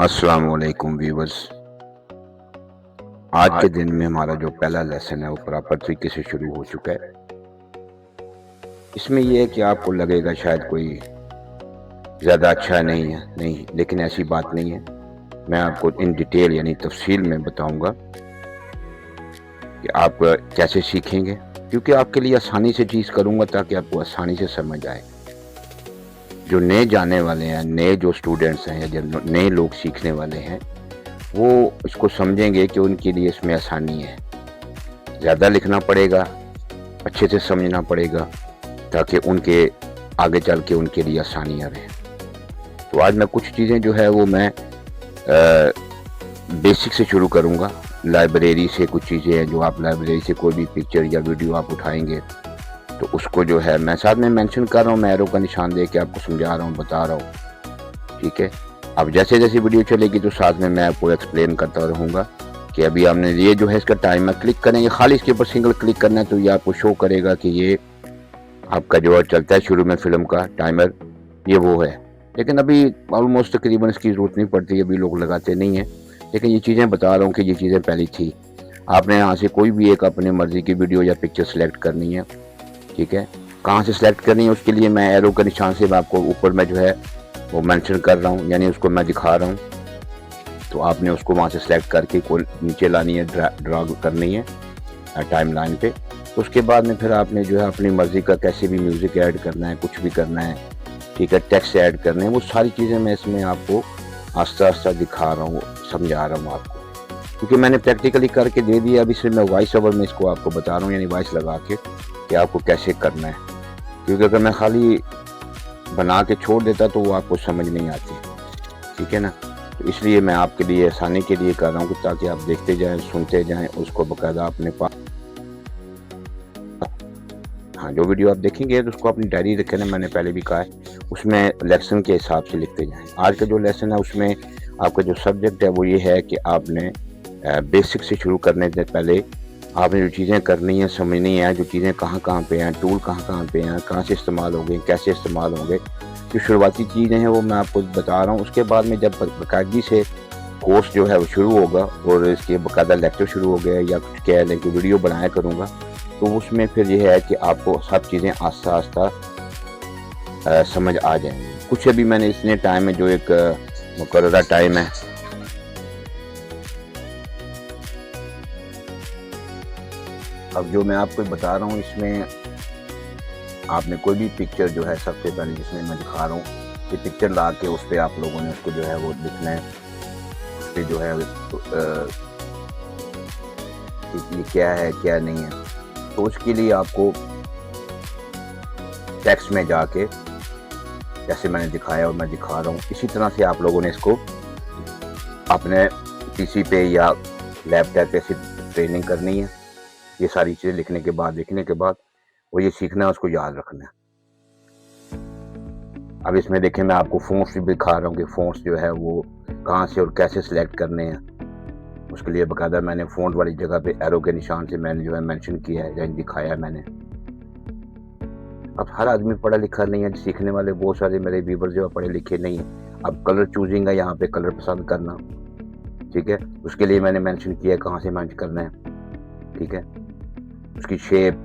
अस्सलाम वालेकुम व्यूवर्स। आज के दिन में हमारा जो पहला लेसन है वो प्रॉपर तरीके से शुरू हो चुका है। इसमें यह है कि आपको लगेगा शायद कोई ज़्यादा अच्छा नहीं, लेकिन ऐसी बात नहीं है। मैं आपको इन डिटेल यानी तफसील में बताऊंगा कि आप कैसे सीखेंगे, क्योंकि आपके लिए आसानी से चीज़ करूंगा ताकि आपको आसानी से समझ आए। जो नए जाने वाले हैं, नए जो स्टूडेंट्स हैं या जो नए लोग सीखने वाले हैं, वो इसको समझेंगे कि उनके लिए इसमें आसानी है। ज़्यादा लिखना पड़ेगा, अच्छे से समझना पड़ेगा ताकि उनके आगे चल के उनके लिए आसानियाँ रहें। तो आज मैं कुछ चीज़ें जो है वो मैं बेसिक से शुरू करूँगा। लाइब्रेरी से कुछ चीज़ें हैं जो आप लाइब्रेरी से कोई भी पिक्चर या वीडियो आप उठाएंगे तो उसको जो है मैं साथ में मेंशन कर रहा हूँ, मैं एरो का निशान दे के आपको समझा रहा हूँ, बता रहा हूँ। ठीक है, अब जैसे जैसे वीडियो चलेगी तो साथ में मैं आपको एक्सप्लेन करता रहूँगा कि अभी आपने ये जो है इसका टाइमर क्लिक करेंगे, खाली इसके ऊपर सिंगल क्लिक करना है तो ये आपको शो करेगा कि ये आपका जो चलता है शुरू में फिल्म का टाइमर, ये वो है। लेकिन अभी ऑलमोस्ट तकरीबन इसकी ज़रूरत नहीं पड़ती, अभी लोग लगाते नहीं हैं, लेकिन ये चीज़ें बता रहा हूँ कि ये चीज़ें पहले थी। आपने यहाँ से कोई भी एक अपनी मर्ज़ी की वीडियो या पिक्चर सेलेक्ट करनी है। ठीक है, कहाँ से सिलेक्ट करनी है उसके लिए मैं एरो के निशान से मैं आपको ऊपर में जो है वो मेंशन कर रहा हूँ, यानी उसको मैं दिखा रहा हूँ। तो आपने उसको वहाँ से सिलेक्ट करके को नीचे लानी है, ड्रा करनी है टाइम लाइन पे। तो उसके बाद में फिर आपने जो है अपनी मर्ज़ी का कैसे भी म्यूज़िक ऐड करना है, कुछ भी करना है, ठीक है, टेक्स्ट ऐड करने हैं, वो सारी चीज़ें मैं इसमें आपको आस्ता आस्ता दिखा रहा हूँ, समझा रहा हूँ आपको, क्योंकि मैंने प्रैक्टिकली करके दे दिया। अभी सिर्फ मैं वॉइस ओवर में इसको आपको बता रहा हूँ, यानी वॉइस लगा के कि आपको कैसे करना है, क्योंकि अगर मैं खाली बना के छोड़ देता तो वो आपको समझ नहीं आती। ठीक है ना, तो इसलिए मैं आपके लिए आसानी के लिए कर रहा हूँ कि ताकि आप देखते जाएं, सुनते जाएं, उसको बाकायदा अपने पास। हाँ, जो वीडियो आप देखेंगे तो उसको अपनी डायरी रखें ना, मैंने पहले भी कहा है, उसमें लेसन के हिसाब से लिखते जाएं। आज का जो लेसन है उसमें आपका जो सब्जेक्ट है वो ये है कि आपने बेसिक से शुरू करने से पहले आपने जो चीज़ें करनी है, समझनी है, जो चीज़ें कहाँ कहाँ पे हैं, टूल कहाँ कहाँ पे हैं, कहाँ से इस्तेमाल होंगे, कैसे इस्तेमाल होंगे, जो शुरुआती चीज़ें हैं वो मैं आपको बता रहा हूँ। उसके बाद में जब बाकायदगी से कोर्स जो है वो शुरू होगा और इसके बाकायदा लेक्चर शुरू हो गया या कुछ कह लें कि वीडियो बनाया करूँगा, तो उसमें फिर ये है कि आपको सब चीज़ें आस्ता आस्ता समझ आ जाएंगी। कुछ अभी मैंने इतने टाइम में जो एक मुकर्ररा टाइम है, अब जो मैं आपको बता रहा हूँ इसमें आपने कोई भी पिक्चर जो है सबसे पहले जिसमें मैं दिखा रहा हूँ कि पिक्चर ला के उस पर आप लोगों ने उसको जो है वो लिखना है, उस पर जो है ये क्या है क्या नहीं है। तो उसके लिए आपको टेक्स्ट में जाके जैसे मैंने दिखाया और मैं दिखा रहा हूँ इसी तरह से आप लोगों ने इसको अपने पीसी पे या लैपटॉप पे से ट्रेनिंग करनी है। ये सारी चीज़ें लिखने के बाद, देखने के बाद वो ये सीखना है, उसको याद रखना है। अब इसमें देखें मैं आपको फ़ॉन्ट्स भी दिखा रहा हूँ कि फ़ॉन्ट्स जो है वो कहाँ से और कैसे सिलेक्ट करने हैं। उसके लिए बाकायदा मैंने फ़ॉन्ट वाली जगह पे एरो के निशान से मैंने जो है मेंशन किया है या दिखाया है मैंने। अब हर आदमी पढ़ा लिखा नहीं है, सीखने वाले बहुत सारे मेरे व्यूअर्स जो पढ़े लिखे नहीं हैं। अब कलर चूजिंग है, यहाँ पे कलर पसंद करना, ठीक है, उसके लिए मैंने मेंशन किया है कहाँ से मैच करना है। ठीक है, उसकी शेप,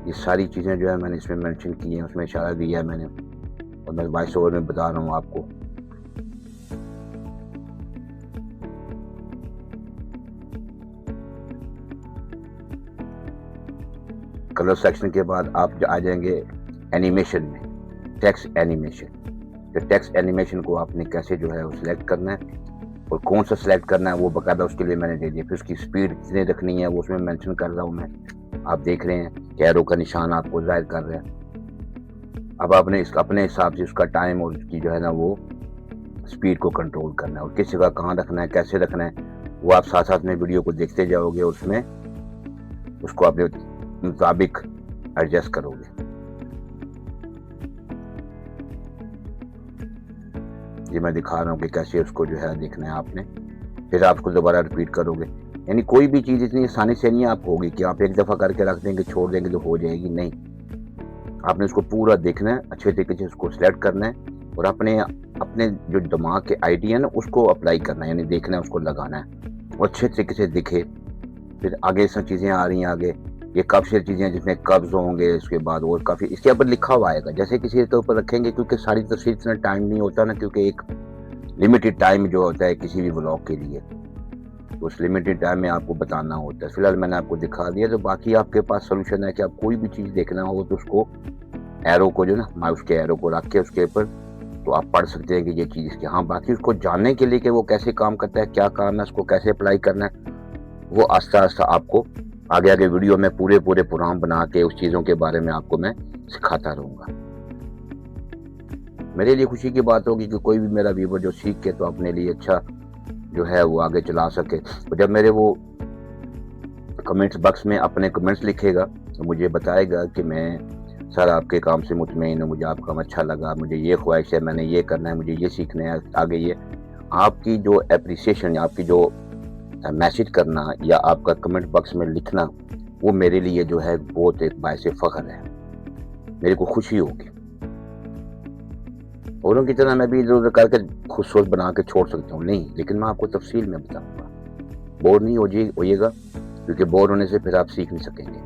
ये सारी चीज़ें जो है मैंने इसमें मेंशन की हैं, उसमें इशारा दिया है मैंने और मैं वॉइस ओवर में बता रहा हूँ आपको। कलर सेक्शन के बाद आप आ जाएंगे एनिमेशन में, टेक्स्ट एनिमेशन। तो टेक्स्ट एनिमेशन को आपने कैसे जो है वो सिलेक्ट करना है और कौन सा सिलेक्ट करना है वो बाकायदा उसके लिए मैंने दे दिया। फिर उसकी स्पीड कितनी रखनी है वो उसमें मेंशन कर रहा हूँ मैं। आप देख रहे हैं कि एरो का निशान आपको जाहिर कर रहा है। अब आपने अपने हिसाब से उसका टाइम और उसकी जो है ना वो स्पीड को कंट्रोल करना है और किस जगह कहाँ रखना है, कैसे रखना है, वो आप साथ साथ में वीडियो को देखते जाओगे, उसमें उसको अपने मुताबिक एडजस्ट करोगे। ये मैं दिखा रहा हूँ कि कैसे उसको जो है देखना है आपने, फिर आप उसको दोबारा रिपीट करोगे। यानी कोई भी चीज़ इतनी आसानी से नहीं आप होगी कि आप एक दफ़ा करके रख देंगे, छोड़ देंगे तो हो जाएगी, नहीं। आपने उसको पूरा देखना है, अच्छे तरीके से उसको सिलेक्ट करना है, और अपने अपने जो दिमाग के आइडिया ना उसको अप्लाई करना है, यानी देखना है, उसको लगाना है और अच्छे तरीके से दिखे। फिर आगे सब चीज़ें आ रही हैं आगे, ये कब से चीज़ें जिसमें कब्ज़ होंगे, उसके बाद और काफ़ी इसके ऊपर लिखा हुआ आएगा। जैसे किसी के ऊपर रखेंगे, क्योंकि सारी तफसील इतना टाइम नहीं होता ना, क्योंकि एक लिमिटेड टाइम जो होता है किसी भी व्लॉग के लिए, तो उस लिमिटेड टाइम में आपको बताना होता है। फिलहाल मैंने आपको दिखा दिया, तो बाकी आपके पास सोल्यूशन है कि आप कोई भी चीज़ देखना हो तो उसको एरो को जो ना माउस के एरो को रख के उसके ऊपर तो आप पढ़ सकते हैं कि ये चीज़ इसके। हाँ, बाकी उसको जानने के लिए कि वो कैसे काम करता है, क्या काम है, उसको कैसे अप्लाई करना है, वो आस्ता आस्ता आपको आगे आगे वीडियो में पूरे प्रोग्राम बना के उस चीज़ों के बारे में आपको मैं सिखाता रहूँगा। मेरे लिए खुशी की बात होगी कि कोई भी मेरा व्यूवर जो सीख के तो अपने लिए अच्छा जो है वो आगे चला सके। तो जब मेरे वो कमेंट्स बॉक्स में अपने कमेंट्स लिखेगा तो मुझे बताएगा कि मैं सर आपके काम से मुतमईन हूँ, मुझे आपका काम अच्छा लगा, मुझे ये ख्वाहिश है, मैंने ये करना है, मुझे ये सीखना है आगे। ये आपकी जो एप्रिसिएशन, आपकी जो मैसेज करना या आपका कमेंट बॉक्स में लिखना, वो मेरे लिए जो है बहुत एक बायसे फ़ख्र है, मेरे को खुशी होगी। औरों की तरह मैं भी इधर-उधर करके खुद सोच बना के छोड़ सकता हूँ, नहीं, लेकिन मैं आपको तफसील में बताऊँगा। बोर नहीं होइएगा, क्योंकि बोर होने से फिर आप सीख नहीं सकेंगे,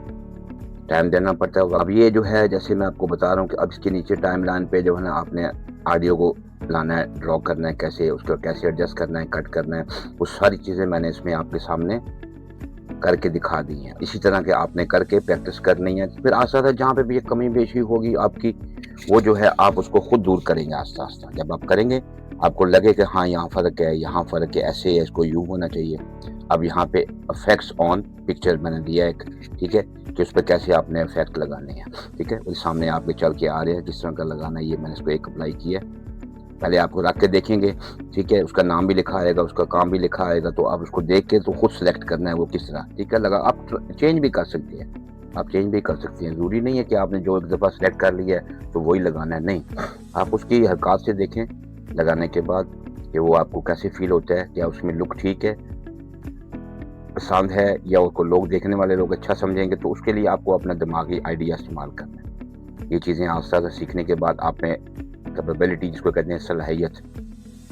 टाइम देना पड़ता है। अब ये जो है जैसे मैं आपको बता रहा हूँ कि अब इसके नीचे टाइमलाइन पे जो है ना आपने ऑडियो को लाना है, ड्रॉ करना है, कैसे उसको कैसे एडजस्ट करना है, कट करना है, वो सारी चीज़ें मैंने इसमें आपके सामने करके दिखा दी हैं। इसी तरह के आपने करके प्रैक्टिस करनी है। फिर आस्ता-आस्ता जहाँ पे भी ये कमी पेशी होगी आपकी, वो जो है आप उसको खुद दूर करेंगे आस्ता-आस्ता। जब आप करेंगे, आपको लगे कि हाँ, यहाँ फ़र्क है, यहाँ फ़र्क है, ऐसे है, इसको यूँ होना चाहिए। अब यहाँ पे इफ़ेक्ट्स ऑन पिक्चर मैंने दिया एक, ठीक है, कि उस पे कैसे आपने इफ़ेक्ट लगाने हैं, ठीक है। वो सामने आपके चल के आ रहे हैं, किस तरह का लगाना है, ये मैंने इसको एक अप्लाई किया है। पहले आपको रख के देखेंगे, ठीक है, उसका नाम भी लिखा आएगा, उसका काम भी लिखा आएगा, तो आप उसको देख के तो खुद सेलेक्ट करना है वो किस तरह, ठीक है, लगा। आप चेंज भी कर सकते हैं, आप चेंज भी कर सकते हैं, ज़रूरी नहीं है कि आपने जो एक दफ़ा सेलेक्ट कर लिया है तो वही लगाना है, नहीं। आप उसकी हरकत से देखें लगाने के बाद कि वो आपको कैसे फ़ील होता है, क्या उसमें लुक ठीक है, पसंद है, या उसको लोग देखने वाले लोग अच्छा समझेंगे, तो उसके लिए आपको अपना दिमागी आइडिया इस्तेमाल करना है। ये चीज़ें आस्ता-आस्ता सीखने के बाद आप में कैपेबिलिटी जिसको कहते हैं सलाहियत,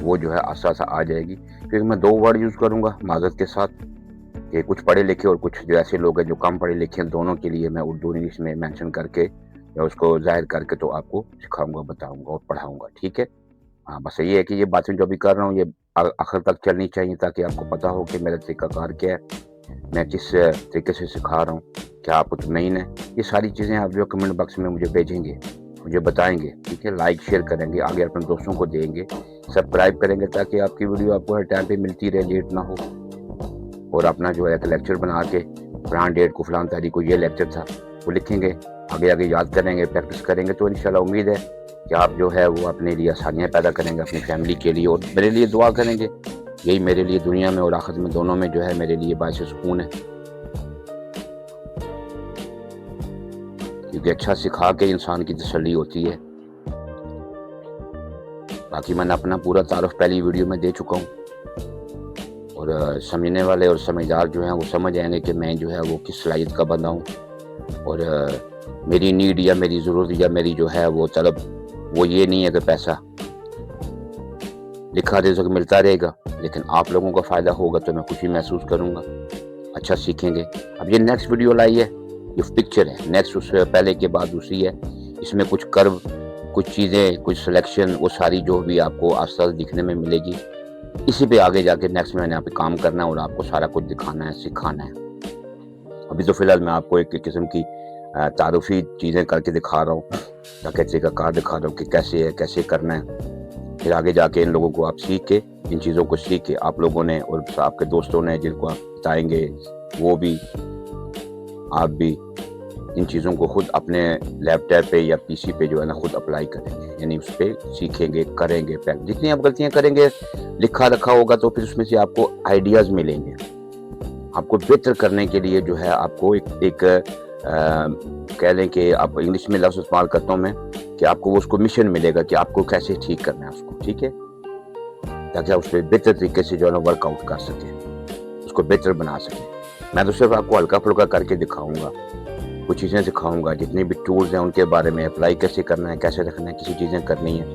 वो जो है आस्ता-आस्ता आ जाएगी। फिर मैं 2 वर्ड यूज़ करूँगा माज़रत के साथ, कि कुछ पढ़े लिखे और कुछ जो ऐसे लोग हैं जो कम पढ़े लिखे हैं, दोनों के लिए मैं उर्दू इंग्लिश में मेंशन करके या उसको ज़ाहिर करके तो आपको सिखाऊँगा, बताऊँगा और पढ़ाऊँगा, ठीक है। हाँ, बस ये है कि ये बातें जो अभी कर रहा हूँ ये आखिर तक चलनी चाहिए, ताकि आपको पता हो कि मेरा तरीक़ाकार क्या है, मैं किस तरीके से सिखा रहा हूँ, क्या आप मुतमईन हैं। ये सारी चीज़ें आप जो कमेंट बॉक्स में मुझे भेजेंगे, मुझे बताएँगे, ठीक है, लाइक शेयर करेंगे, आगे अपने दोस्तों को देंगे, सब्सक्राइब करेंगे, ताकि आपकी वीडियो आपको हर टाइम पे मिलती रहे, लेट ना हो। और अपना जो है एक लेक्चर बना के फलां डेट को, फलां तारीख को ये लेक्चर था, वो लिखेंगे, आगे आगे याद करेंगे, प्रैक्टिस करेंगे, तो इंशाल्लाह उम्मीद है कि आप जो है वो अपने लिए आसानियाँ पैदा करेंगे, अपनी फैमिली के लिए, और मेरे लिए दुआ करेंगे। यही मेरे लिए दुनिया में और आखिरत में दोनों में जो है मेरे लिए बायसे सुकून है, क्योंकि अच्छा सिखा के इंसान की तसल्ली होती है। बाकी मैंने अपना पूरा तारुफ पहली वीडियो में दे चुका हूँ, और समझने वाले और समझदार जो हैं वो समझ आएंगे कि मैं जो है वो किस सलाहियत का बंदा हूँ, और मेरी नीड या मेरी ज़रूरत या मेरी जो है वो तलब, वो ये नहीं है कि पैसा लिखा रिज़्क़ मिलता रहेगा, लेकिन आप लोगों का फ़ायदा होगा तो मैं खुशी महसूस करूँगा, अच्छा सीखेंगे। अब ये नेक्स्ट वीडियो लाई है, ये पिक्चर है, नेक्स्ट उससे पहले के बाद दूसरी है, इसमें कुछ कर्व, कुछ चीज़ें, कुछ सिलेक्शन, वो सारी जो भी आपको आस्ते-आस्ते दिखने में मिलेगी। इसी पे आगे जाके नेक्स्ट मैंने यहाँ पे काम करना है और आपको सारा कुछ दिखाना है, सिखाना है। अभी तो फ़िलहाल मैं आपको एक किस्म की तारुफ़ी चीज़ें करके दिखा रहा हूँ, ताकि तरीक़ाकार दिखा रहा हूँ कि कैसे है, कैसे करना है। फिर आगे जाके इन लोगों को आप सीख के, इन चीज़ों को सीख के आप लोगों ने और आपके दोस्तों ने जिनको आप बताएँगे, वो भी, आप भी इन चीज़ों को खुद अपने लैपटॉप पे या पीसी पे जो है ना खुद अप्लाई करेंगे, यानी उस पे सीखेंगे, करेंगे, जितनी आप गलतियाँ करेंगे, लिखा रखा होगा तो फिर उसमें से आपको आइडियाज़ मिलेंगे। आपको बेहतर करने के लिए जो है आपको एक कह लें कि आप इंग्लिश में लफ्ज़ इस्तेमाल करता हूँ मैं, कि आपको वो उसको मिशन मिलेगा कि आपको कैसे ठीक करना है उसको, ठीक है, ताकि आप उस पर बेहतर तरीके से जो है ना वर्कआउट कर सकें, उसको बेहतर बना सकें। मैं तो सिर्फ आपको हल्का फुल्का करके दिखाऊंगा, कुछ चीज़ें सिखाऊंगा, जितने भी टूल्स हैं उनके बारे में, अप्लाई कैसे करना है, कैसे रखना है, किसी चीज़ें करनी है,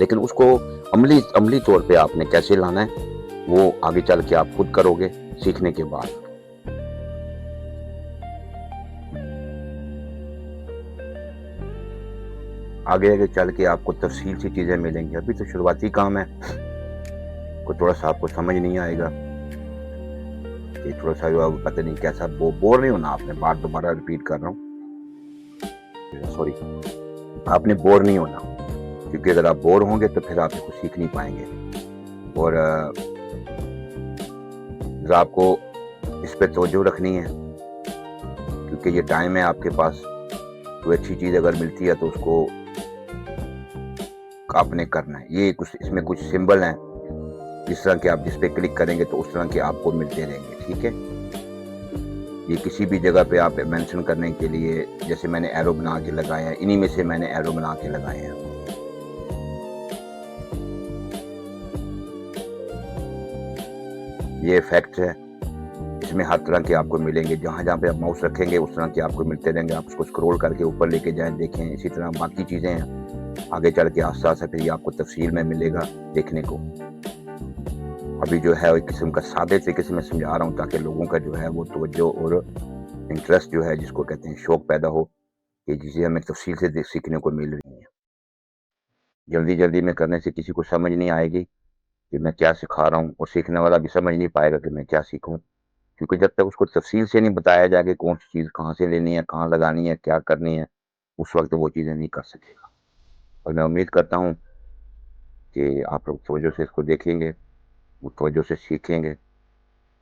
लेकिन उसको अमली अमली तौर पे आपने कैसे लाना है वो आगे चल के आप खुद करोगे सीखने के बाद। आगे आगे चल के आपको तफसील से चीज़ें मिलेंगी, अभी तो शुरुआती काम है, को थोड़ा सा आपको समझ नहीं आएगा कि थोड़ा सा पता नहीं कैसा बोर नहीं होना आपने, बार दोबारा रिपीट कर रहा हूँ, सॉरी, आपने बोर नहीं होना, क्योंकि अगर आप बोर होंगे तो फिर आप इसको सीख नहीं पाएंगे। और आपको इस पर तवज्जो रखनी है, क्योंकि ये टाइम है आपके पास, कोई अच्छी चीज़ अगर मिलती है तो उसको आपने करना है। ये कुछ इसमें कुछ सिंबल हैं, जिस तरह के आप जिस पे क्लिक करेंगे तो उस तरह के आपको मिलते रहेंगे, ठीक है। ये किसी भी जगह पे आप मेंशन करने के लिए, जैसे मैंने एरो बना के लगाया है, इन्हीं में से मैंने एरो बना के लगाए हैं। ये इफेक्ट है, इसमें हर तरह के आपको मिलेंगे, जहाँ जहाँ पे आप माउस रखेंगे उस तरह के आपको मिलते रहेंगे, आप उसको स्क्रॉल करके ऊपर लेके जाएं, देखें। इसी तरह बाकी चीज़ें हैं, आगे चल के आस्ता आस्ता फिर ये आपको तफसील में मिलेगा देखने को। अभी जो है एक किस्म का सादे तरीके से मैं समझा रहा हूँ, ताकि लोगों का जो है वो तवज्जो और इंटरेस्ट जो है, जिसको कहते हैं शौक, पैदा हो कि चीज़ें हमें तफसील से सीखने को मिल रही हैं। जल्दी जल्दी में करने से किसी को समझ नहीं आएगी कि मैं क्या सिखा रहा हूँ, और सीखने वाला भी समझ नहीं पाएगा कि मैं क्या सीखूँ, क्योंकि जब तक उसको तफसील से नहीं बताया जाए कि कौन सी चीज़ कहाँ से लेनी है, कहाँ लगानी है, क्या करनी है, उस वक्त वो चीज़ें नहीं कर सकेगा। और मैं उम्मीद करता हूँ कि आप लोग तवज्जो से इसको देखेंगे, वो तवज्जो से सीखेंगे।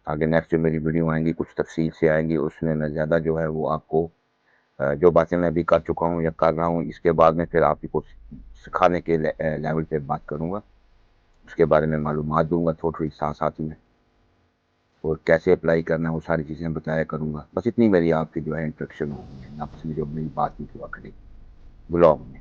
आगे नेक्स्ट जो मेरी वीडियो आएंगी कुछ तफसील से आएंगी, उसमें मैं ज़्यादा जो है वो आपको जो बातें मैं अभी कर चुका हूँ या कर रहा हूँ, इसके बाद में फिर आप को सिखाने के लेवल पे बात करूँगा, उसके बारे में मालूमात दूंगा थोड़ी साथ साथ में, और कैसे अप्लाई करना है वो सारी चीज़ें बताया करूँगा। बस इतनी मेरी आपकी जो है इंट्रोडक्शन होगी है, आपस में जो मेरी बात की थी आखिरी ब्लॉग में।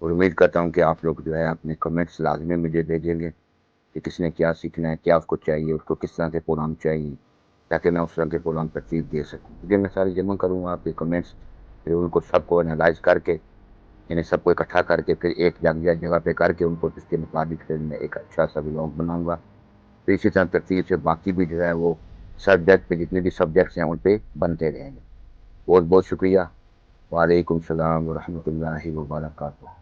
और उम्मीद करता हूँ कि आप लोग जो है अपने कमेंट्स लाजमी मुझे भेजेंगे कि किसने क्या सीखना है, क्या उसको चाहिए, उसको किस तरह के प्रोग्राम चाहिए, ताकि मैं उस तरह के प्रोग्राम तरतीब दे सकूँ। क्योंकि मैं सारी जमा करूँगा आपके कमेंट्स, फिर उनको सबको एनालाइज करके, इन्हें सबको इकट्ठा करके, फिर एक जगह पे करके उनको इसके मुताबिक फिर मैं एक अच्छा सा ब्लॉग बनाऊँगा। तो इसी तरह तरतीब से बाकी भी जो है वो सब्जेक्ट पे, जितने भी सब्जेक्ट्स हैं उन पे बनते रहेंगे। बहुत बहुत शुक्रिया। वालेकुम सलाम व रहमतुल्लाहि व बरकातहू।